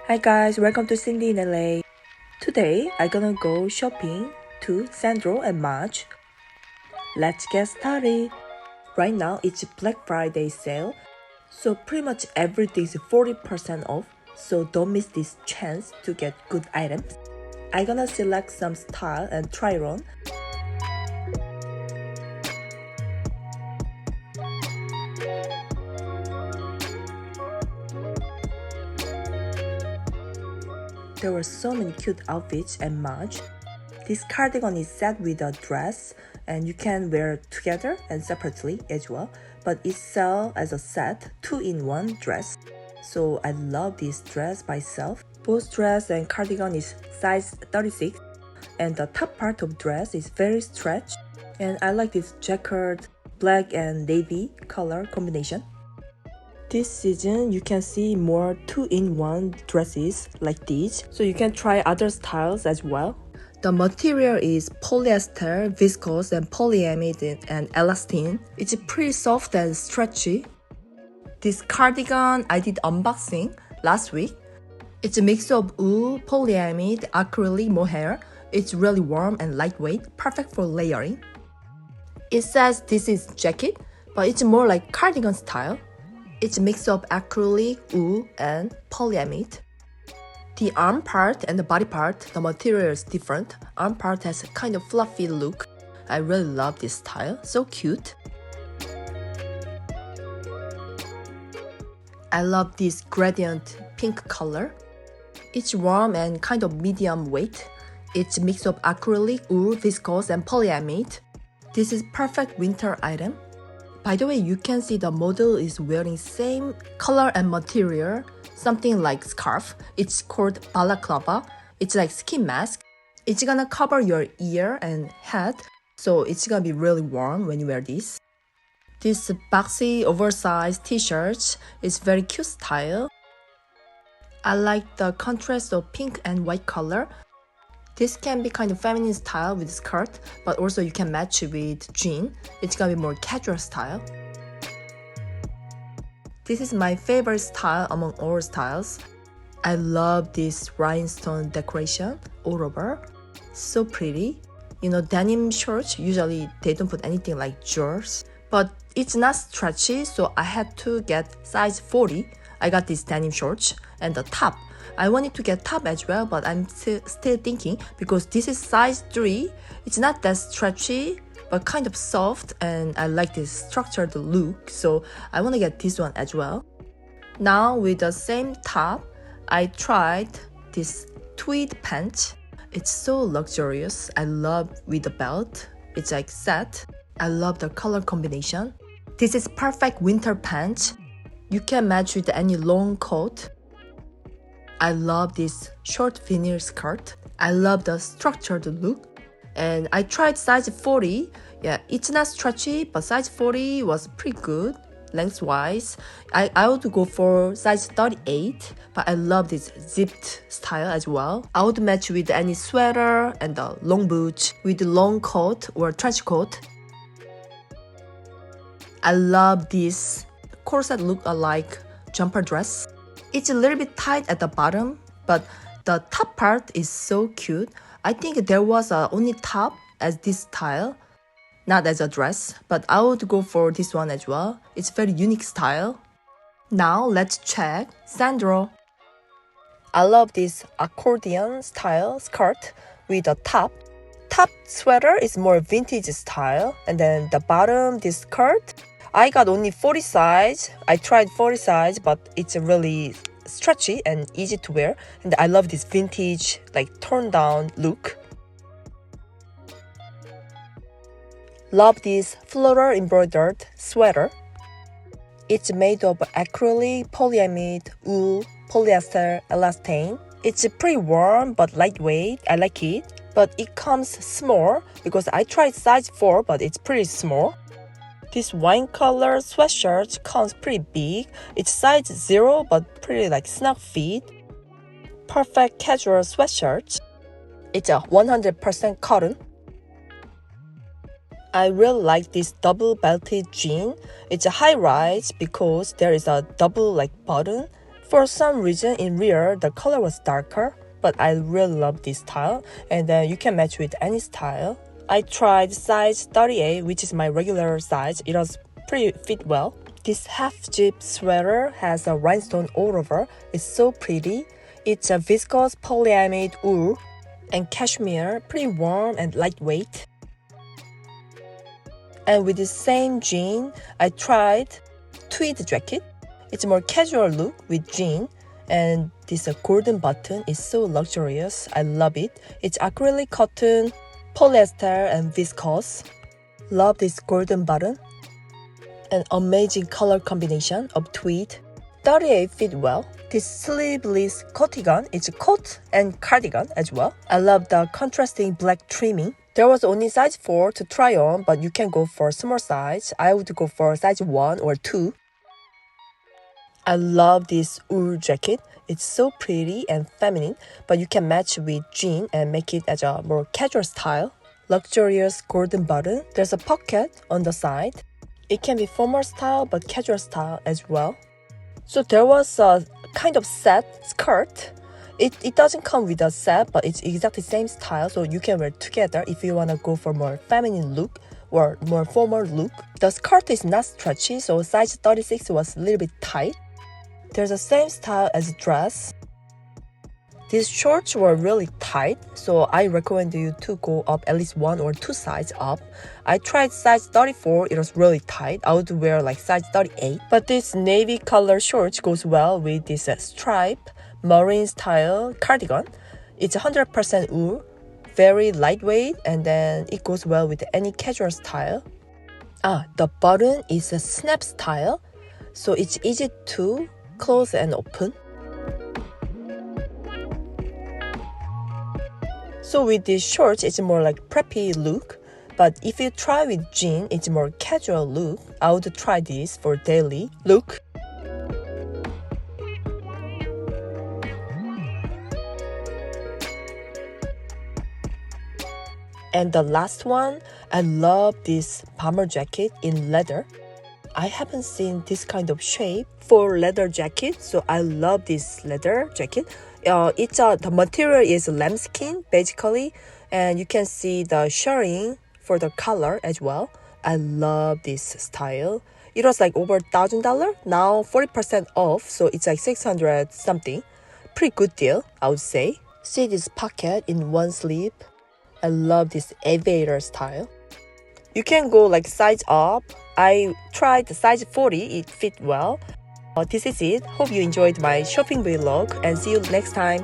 Hi guys, welcome to Cindy in LA. Today, I'm gonna go shopping to Sandro and Maje. Let's get started. Right now, it's Black Friday sale, so pretty much everything's 40% off, so don't miss this chance to get good items. I'm gonna select some style and try it on. There were so many cute outfits at Maje. This cardigan is set with a dress and you can wear it together and separately as well, but it sells as a set 2-in-1 dress. So I love this dress by itself. Both dress and cardigan is size 36 and the top part of dress is very stretched, and I like this checkered black and navy color combination. This season, you can see more 2-in-1 dresses like these, so you can try other styles as well. The material is polyester, viscose, and polyamide and elastane. It's pretty soft and stretchy. This cardigan I did unboxing last week. It's a mix of wool, polyamide, acrylic mohair. It's really warm and lightweight, perfect for layering. It says this is jacket, but it's more like cardigan style. It's a mix of acrylic, wool, and polyamide. The arm part and the body part, the material is different. Arm part has a kind of fluffy look. I really love this style, so cute. I love this gradient pink color. It's warm and kind of medium weight. It's a mix of acrylic, wool, viscose, and polyamide. This is perfect winter item. By the way, you can see the model is wearing same color and material, something like scarf. It's called balaclava. It's like skin mask. It's gonna cover your ear and head, so it's gonna be really warm when you wear this. This boxy oversized t-shirt is very cute style. I like the contrast of pink and white color. This can be kind of feminine style with skirt, but also you can match it with jean. It's gonna be more casual style. This is my favorite style among all styles. I love this rhinestone decoration all over. So pretty. You know, denim shorts, usually they don't put anything like jewels. But it's not stretchy, so I had to get size 40. I got these denim shorts and the top. I wanted to get top as well, but I'm still thinking because this is size 3. It's not that stretchy, but kind of soft, and I like this structured look, so I want to get this one as well. Now with the same top, I tried this tweed pants. It's so luxurious. I love with the belt. It's like set. I love the color combination. This is perfect winter pants. You can match with any long coat. I love this short veneer skirt. I love the structured look. And I tried size 40. Yeah, it's not stretchy, but size 40 was pretty good lengthwise. I would go for size 38, but I love this zipped style as well. I would match with any sweater and the long boots with long coat or trench coat. I love this corset look alike jumper dress. It's a little bit tight at the bottom, but the top part is so cute. I think there was only top as this style, not as a dress, but I would go for this one as well. It's very unique style. Now let's check Sandro. I love this accordion style skirt with a top. Top sweater is more vintage style, and then the bottom, this skirt, I got only 40 size. I tried 40 size, but it's really stretchy and easy to wear. And I love this vintage, like torn down look. Love this floral embroidered sweater. It's made of acrylic, polyamide, wool, polyester, elastane. It's pretty warm but lightweight. I like it. But it comes small because I tried size 4, but it's pretty small. This wine color sweatshirt comes pretty big. It's size 0 but pretty like snug fit. Perfect casual sweatshirt. It's a 100% cotton. I really like this double belted jean. It's a high rise because there is a double like button For some reason, in real, the color was darker, but I really love this style, and then you can match with any style. I tried size 38, which is my regular size. It was pretty fit well. This half-zip sweater has a rhinestone all over. It's so pretty. It's a viscose polyamide wool and cashmere, pretty warm and lightweight. And with the same jean, I tried tweed jacket. It's a more casual look with jean, and this golden button is so luxurious. I love it. It's acrylic cotton, polyester, and viscose. Love this golden button. An amazing color combination of tweed. 38 fit well. This sleeveless cardigan is a coat and cardigan as well. I love the contrasting black trimming. There was only size 4 to try on, but you can go for small size. I would go for size 1 or 2. I love this wool jacket. It's so pretty and feminine, but you can match with jean and make it as a more casual style. Luxurious golden button. There's a pocket on the side. It can be formal style but casual style as well. So there was a kind of set skirt. It doesn't come with a set, but it's exactly same style, so you can wear together if you want to go for more feminine look or more formal look. The skirt is not stretchy, so size 36 was a little bit tight. There's the same style as a dress. These shorts were really tight, so I recommend you to go up at least 1 or 2 sizes up. I tried size 34, it was really tight. I would wear like size 38. But this navy color shorts goes well with this stripe, marine style cardigan. It's 100% wool, very lightweight, and then it goes well with any casual style. The button is a snap style, so it's easy to close and open. So with these shorts, it's more like preppy look. But if you try with jean, it's more casual look. I would try this for daily look. And the last one, I love this bomber jacket in leather. I haven't seen this kind of shape for leather jacket, so I love this leather jacket. The material is lambskin basically, and you can see the shirring for the color as well. I love this style. It was like over $1,000, now 40% off, so it's like 600 something. Pretty good deal, I would say. See this pocket in one sleeve. I love this aviator style. You can go like size up. I tried the size 40, it fit well. This is it. Hope you enjoyed my shopping vlog and see you next time.